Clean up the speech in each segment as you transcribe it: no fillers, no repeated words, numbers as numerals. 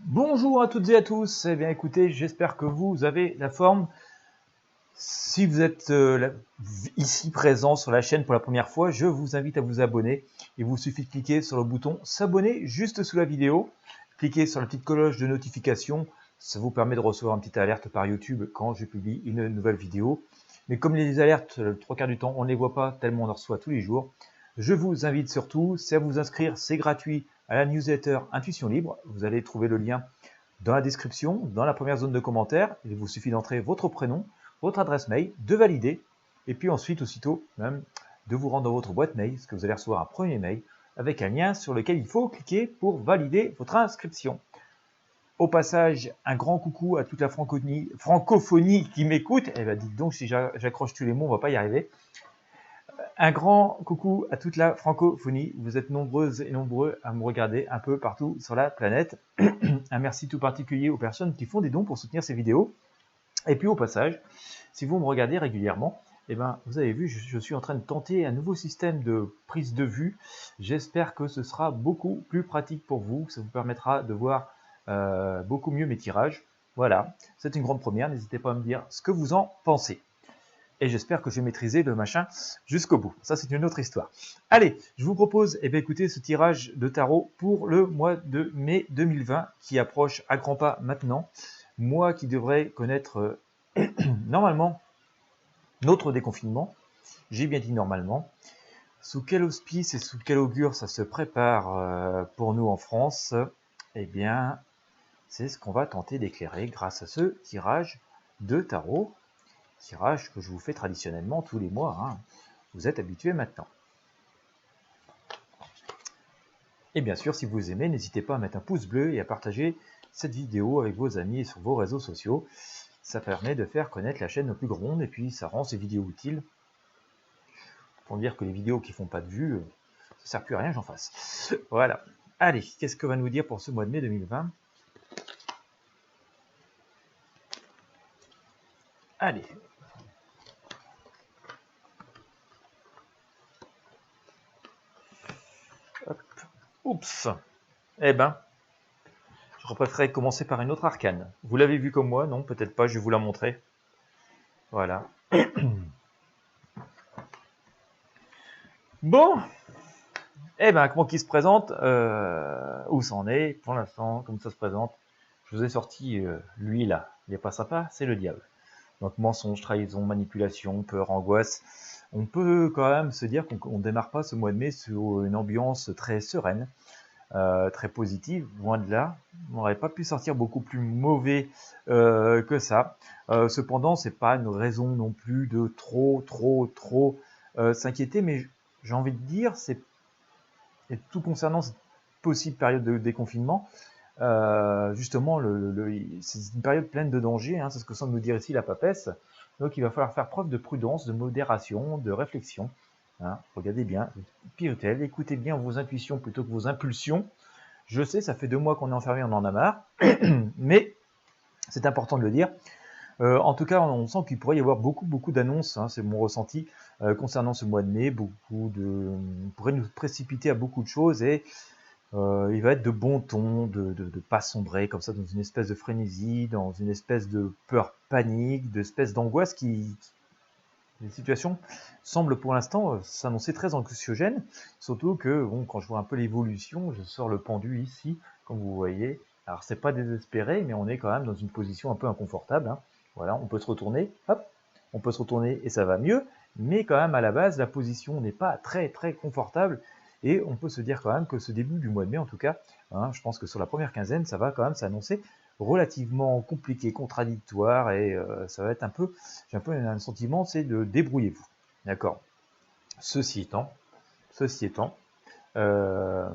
Bonjour à toutes et à tous. Eh bien, écoutez, j'espère que vous avez la forme. Si vous êtes ici présent sur la chaîne pour la première fois, je vous invite à vous abonner. Il vous suffit de cliquer sur le bouton s'abonner juste sous la vidéo. Cliquez sur la petite cloche de notification. Ça vous permet de recevoir une petite alerte par YouTube quand je publie une nouvelle vidéo. Mais comme les alertes, le 3/4 du temps, on ne les voit pas tellement on en reçoit tous les jours. Je vous invite surtout, c'est à vous inscrire, c'est gratuit, à la newsletter Intuition Libre. Vous allez trouver le lien dans la description, dans la première zone de commentaires. Il vous suffit d'entrer votre prénom, votre adresse mail, de valider, et puis ensuite, aussitôt même, de vous rendre dans votre boîte mail, parce que vous allez recevoir un premier mail avec un lien sur lequel il faut cliquer pour valider votre inscription. Au passage, un grand coucou à toute la francophonie qui m'écoute. Eh bien, dites donc, si j'accroche tous les mots, on ne va pas y arriver. Un grand coucou à toute la francophonie. Vous êtes nombreuses et nombreux à me regarder un peu partout sur la planète. Un merci tout particulier aux personnes qui font des dons pour soutenir ces vidéos. Et puis au passage, si vous me regardez régulièrement, eh ben, vous avez vu, je suis en train de tenter un nouveau système de prise de vue. J'espère que ce sera beaucoup plus pratique pour vous. Ça vous permettra de voir beaucoup mieux mes tirages. Voilà, c'est une grande première. N'hésitez pas à me dire ce que vous en pensez. Et j'espère que je vais maîtriser le machin jusqu'au bout. Ça, c'est une autre histoire. Allez, je vous propose, écoutez, ce tirage de tarot pour le mois de mai 2020 qui approche à grands pas maintenant. Moi qui devrais connaître normalement notre déconfinement. J'ai bien dit normalement. Sous quel auspice et sous quel augure ça se prépare pour nous en France? Eh bien, c'est ce qu'on va tenter d'éclairer grâce à ce tirage de tarot. Tirage que je vous fais traditionnellement tous les mois. Hein. Vous êtes habitués maintenant. Et bien sûr, si vous aimez, n'hésitez pas à mettre un pouce bleu et à partager cette vidéo avec vos amis et sur vos réseaux sociaux. Ça permet de faire connaître la chaîne au plus grand monde et puis ça rend ces vidéos utiles. Pour dire que les vidéos qui font pas de vues, ça ne sert plus à rien, j'en fasse. Voilà. Allez, qu'est-ce que va nous dire pour ce mois de mai 2020? Allez. Hop. Oups. Eh ben, je préférerais commencer par une autre arcane. Vous l'avez vu comme moi? Non, peut-être pas, je vais vous la montrer. Voilà. Bon. Eh ben, comment qu'il se présente? Où ça en est? Pour l'instant, comme ça se présente. Je vous ai sorti lui là. Il n'est pas sympa, c'est le diable. Donc mensonge, trahison, manipulation, peur, angoisse. On peut quand même se dire qu'on ne démarre pas ce mois de mai sur une ambiance très sereine, très positive, loin de là. On n'aurait pas pu sortir beaucoup plus mauvais que ça. Cependant, c'est pas une raison non plus de trop s'inquiéter, mais j'ai envie de dire, c'est et tout concernant cette possible période de déconfinement, justement, c'est une période pleine de dangers, hein, c'est ce que semble nous dire ici la papesse. Donc il va falloir faire preuve de prudence, de modération, de réflexion. Hein. Regardez bien, Piritel, écoutez bien vos intuitions plutôt que vos impulsions. Je sais, ça fait 2 mois qu'on est enfermé, on en a marre, mais c'est important de le dire. En tout cas, on sent qu'il pourrait y avoir beaucoup d'annonces, hein, c'est mon ressenti, concernant ce mois de mai. On pourrait nous précipiter à beaucoup de choses et il va être de bon ton, de pas sombrer comme ça dans une espèce de frénésie, dans une espèce de peur panique, d'espèce d'angoisse les situations semblent pour l'instant s'annoncer très anxiogènes, surtout que bon, quand je vois un peu l'évolution, je sors le pendu ici, comme vous voyez. Alors c'est pas désespéré, mais on est quand même dans une position un peu inconfortable. Hein. Voilà, on peut se retourner, hop, on peut se retourner et ça va mieux, mais quand même à la base, la position n'est pas très confortable. Et on peut se dire quand même que ce début du mois de mai, en tout cas, hein, je pense que sur la première quinzaine, ça va quand même s'annoncer relativement compliqué, contradictoire, et ça va être un peu, j'ai un peu un sentiment, c'est de débrouillez-vous. D'accord. Ceci étant, on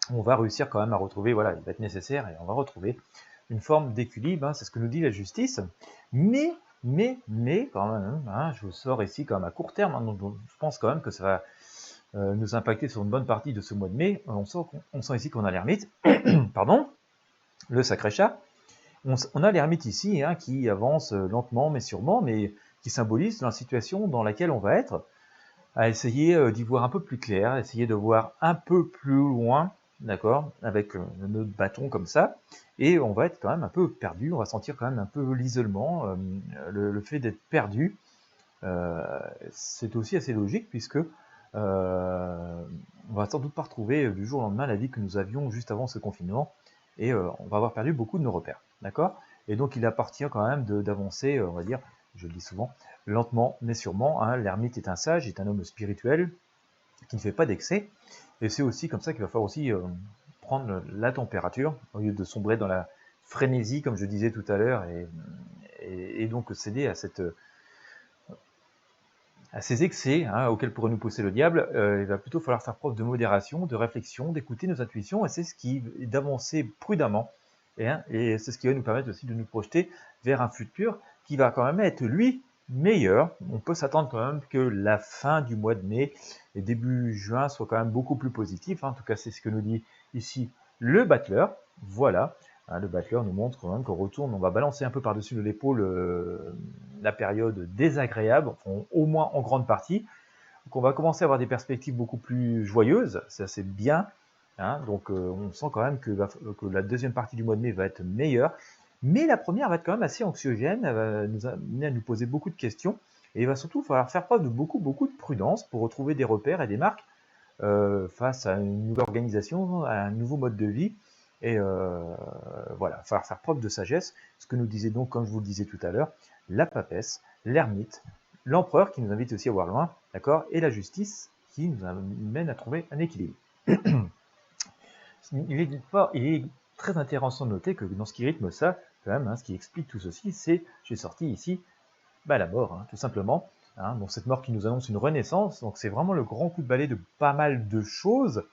va réussir quand même à retrouver, voilà, il va être nécessaire, et on va retrouver une forme d'équilibre, hein, c'est ce que nous dit la justice, mais quand même, hein, je vous sors ici quand même à court terme, hein, donc je pense quand même que ça va nous impacter sur une bonne partie de ce mois de mai. On sent ici qu'on a l'ermite, pardon, le sacré chat. On a l'ermite ici, hein, qui avance lentement mais sûrement, mais qui symbolise la situation dans laquelle on va être, à essayer d'y voir un peu plus clair, essayer de voir un peu plus loin d'accord, avec notre bâton comme ça, et on va être quand même un peu perdu, on va sentir quand même un peu l'isolement, le fait d'être perdu, c'est aussi assez logique puisque on va sans doute pas retrouver du jour au lendemain la vie que nous avions juste avant ce confinement, et on va avoir perdu beaucoup de nos repères, d'accord? Et donc il appartient quand même d'avancer, on va dire, je le dis souvent, lentement mais sûrement, hein. L'ermite est un sage, est un homme spirituel qui ne fait pas d'excès, et c'est aussi comme ça qu'il va falloir aussi prendre la température, au lieu de sombrer dans la frénésie, comme je disais tout à l'heure, et donc céder à ces excès, hein, auxquels pourrait nous pousser le diable. Il va plutôt falloir faire preuve de modération, de réflexion, d'écouter nos intuitions, et c'est ce qui est d'avancer prudemment, et c'est ce qui va nous permettre aussi de nous projeter vers un futur qui va quand même être, lui, meilleur. On peut s'attendre quand même que la fin du mois de mai et début juin soit quand même beaucoup plus positif, hein. En tout cas, c'est ce que nous dit ici le battleur. Voilà. Hein, le battleur nous montre quand même qu'on retourne, on va balancer un peu par-dessus de l'épaule la période désagréable, enfin, au moins en grande partie. Donc on va commencer à avoir des perspectives beaucoup plus joyeuses, ça c'est bien. Hein, donc on sent quand même que la deuxième partie du mois de mai va être meilleure. Mais la première va être quand même assez anxiogène, elle va nous amener à nous poser beaucoup de questions. Et il va surtout falloir faire preuve de beaucoup de prudence pour retrouver des repères et des marques face à une nouvelle organisation, à un nouveau mode de vie. Et voilà, il va falloir faire preuve de sagesse. Ce que nous disait donc, comme je vous le disais tout à l'heure, la papesse, l'ermite, l'empereur qui nous invite aussi à voir loin, d'accord, et la justice qui nous amène à trouver un équilibre. Il est très intéressant de noter que dans ce qui rythme ça, quand même, hein, ce qui explique tout ceci, c'est, j'ai sorti ici, la mort, hein, tout simplement. Hein, donc cette mort qui nous annonce une renaissance, donc c'est vraiment le grand coup de balai de pas mal de choses.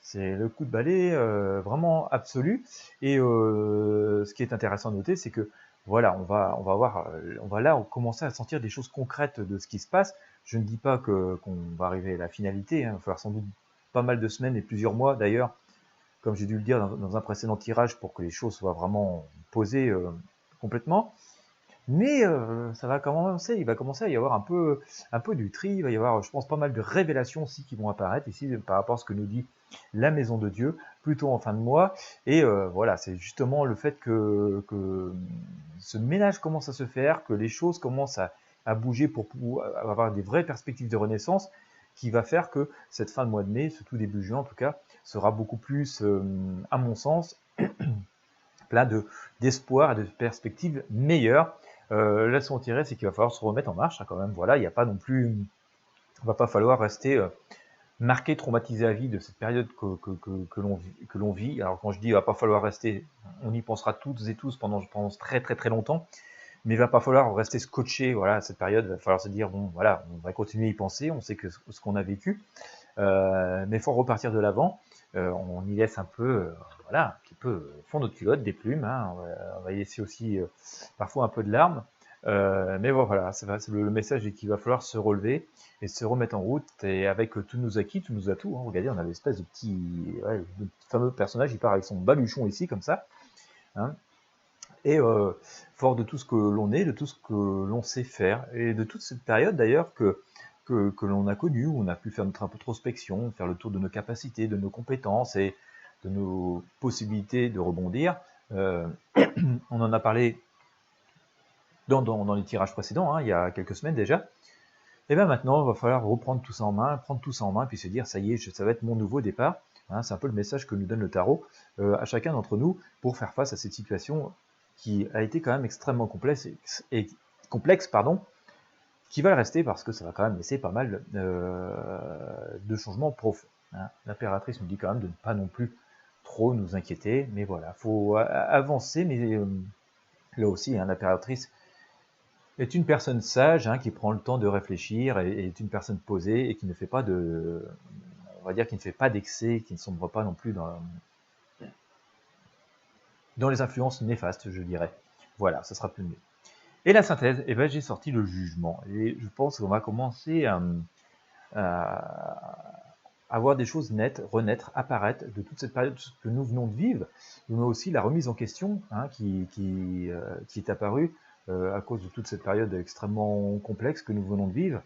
C'est le coup de balai vraiment absolu. Et ce qui est intéressant à noter, c'est que voilà, on va là commencer à sentir des choses concrètes de ce qui se passe. Je ne dis pas qu'on va arriver à la finalité, hein, il va falloir sans doute pas mal de semaines et plusieurs mois d'ailleurs, comme j'ai dû le dire dans un précédent tirage, pour que les choses soient vraiment posées complètement. Mais ça va commencer, il va commencer à y avoir un peu du tri, il va y avoir, je pense, pas mal de révélations aussi qui vont apparaître ici par rapport à ce que nous dit la Maison de Dieu, plutôt en fin de mois. Et voilà, c'est justement le fait que ce ménage commence à se faire, que les choses commencent à bouger pour avoir des vraies perspectives de renaissance, qui va faire que cette fin de mois de mai, ce tout début juin en tout cas, sera beaucoup plus, à mon sens, plein d'espoir et de perspectives meilleures. La leçon tirée, c'est qu'il va falloir se remettre en marche, hein, quand même. Voilà, il n'y a pas non plus, il va pas falloir rester marqué, traumatisé à vie de cette période que l'on vit. Alors quand je dis il va pas falloir rester, on y pensera toutes et tous pendant, je pense, très longtemps. Mais il va pas falloir rester scotché, voilà, à cette période. Il va falloir se dire bon, voilà, on va continuer à y penser. On sait que ce qu'on a vécu, mais il faut repartir de l'avant. On y laisse un peu, voilà, un petit peu au fond de notre culotte, des plumes, hein, on va y laisser aussi parfois un peu de larmes, mais voilà, c'est le message est qu'il va falloir se relever et se remettre en route, et avec tous nos acquis, tous nos atouts, hein. Regardez, on a l'espèce de de fameux personnage, il part avec son baluchon ici, comme ça, hein, et fort de tout ce que l'on est, de tout ce que l'on sait faire, et de toute cette période d'ailleurs que l'on a connue, où on a pu faire notre introspection, faire le tour de nos capacités, de nos compétences et de nos possibilités de rebondir. On en a parlé dans les tirages précédents, hein, il y a quelques semaines déjà. Et bien maintenant, il va falloir reprendre tout ça en main, prendre tout ça en main, puis se dire, ça y est, ça va être mon nouveau départ. Hein, c'est un peu le message que nous donne le tarot à chacun d'entre nous pour faire face à cette situation qui a été quand même extrêmement complexe, pardon, qui va le rester parce que ça va quand même laisser pas mal de changements profonds. Hein. L'impératrice nous dit quand même de ne pas non plus trop nous inquiéter, mais voilà, faut avancer, mais là aussi, hein, l'impératrice est une personne sage, hein, qui prend le temps de réfléchir, et est une personne posée et qui ne fait pas on va dire, qui ne fait pas d'excès, qui ne sombre pas non plus dans les influences néfastes, je dirais. Voilà, ça sera plus mieux. Et la synthèse, eh ben, j'ai sorti le jugement. Et je pense qu'on va commencer à avoir des choses nettes, renaître, apparaître de toute cette période que nous venons de vivre, mais aussi la remise en question, hein, qui est apparue à cause de toute cette période extrêmement complexe que nous venons de vivre.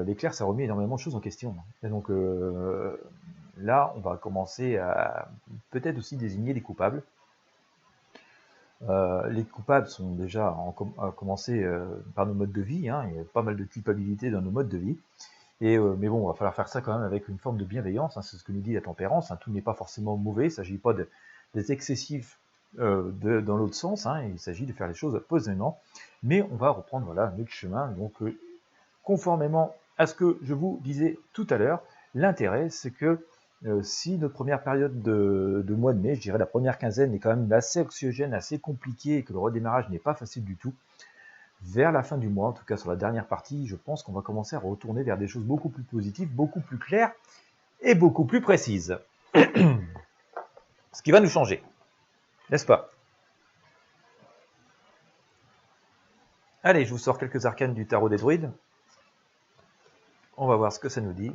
L'éclair, ça remet énormément de choses en question. Et donc, là, on va commencer à peut-être aussi désigner les coupables. Les coupables sont déjà à commencer par nos modes de vie, hein. Il y a pas mal de culpabilité dans nos modes de vie. Mais bon, il va falloir faire ça quand même avec une forme de bienveillance, hein, c'est ce que nous dit la tempérance, hein. Tout n'est pas forcément mauvais, il ne s'agit pas d'être excessif dans l'autre sens, hein. Il s'agit de faire les choses posément, mais on va reprendre voilà, notre chemin. Donc, conformément à ce que je vous disais tout à l'heure, l'intérêt, c'est que si notre première période de mois de mai, je dirais la première quinzaine, est quand même assez anxiogène, assez compliquée, et que le redémarrage n'est pas facile du tout, vers la fin du mois, en tout cas sur la dernière partie, je pense qu'on va commencer à retourner vers des choses beaucoup plus positives, beaucoup plus claires et beaucoup plus précises. Ce qui va nous changer, n'est-ce pas? Allez, je vous sors quelques arcanes du tarot des druides. On va voir ce que ça nous dit.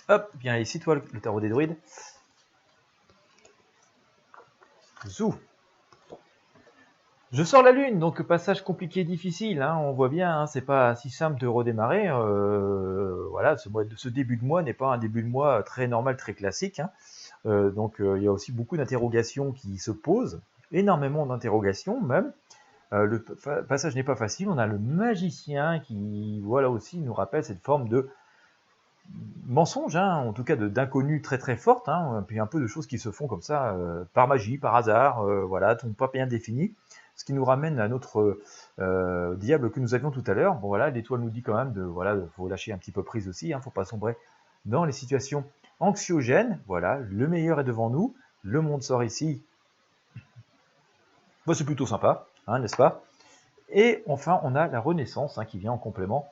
Hop, viens ici, toi, le tarot des druides. Zou. Je sors la lune, donc passage compliqué, difficile, hein, on voit bien, hein, c'est pas si simple de redémarrer. Voilà, ce début de mois n'est pas un début de mois très normal, très classique. Hein. Donc il y a aussi beaucoup d'interrogations qui se posent, énormément d'interrogations même. Le passage n'est pas facile. On a le magicien qui, voilà aussi, nous rappelle cette forme de mensonge, hein, en tout cas d'inconnu très très forte, hein, puis un peu de choses qui se font comme ça, par magie, par hasard, voilà, tout pas bien défini. Ce qui nous ramène à notre diable que nous avions tout à l'heure. Bon voilà, l'étoile nous dit quand même voilà, faut lâcher un petit peu prise aussi, hein, faut pas sombrer dans les situations anxiogènes. Voilà, le meilleur est devant nous, le monde sort ici. Bon, c'est plutôt sympa, hein, n'est-ce pas? Et enfin, on a la Renaissance, hein, qui vient en complément.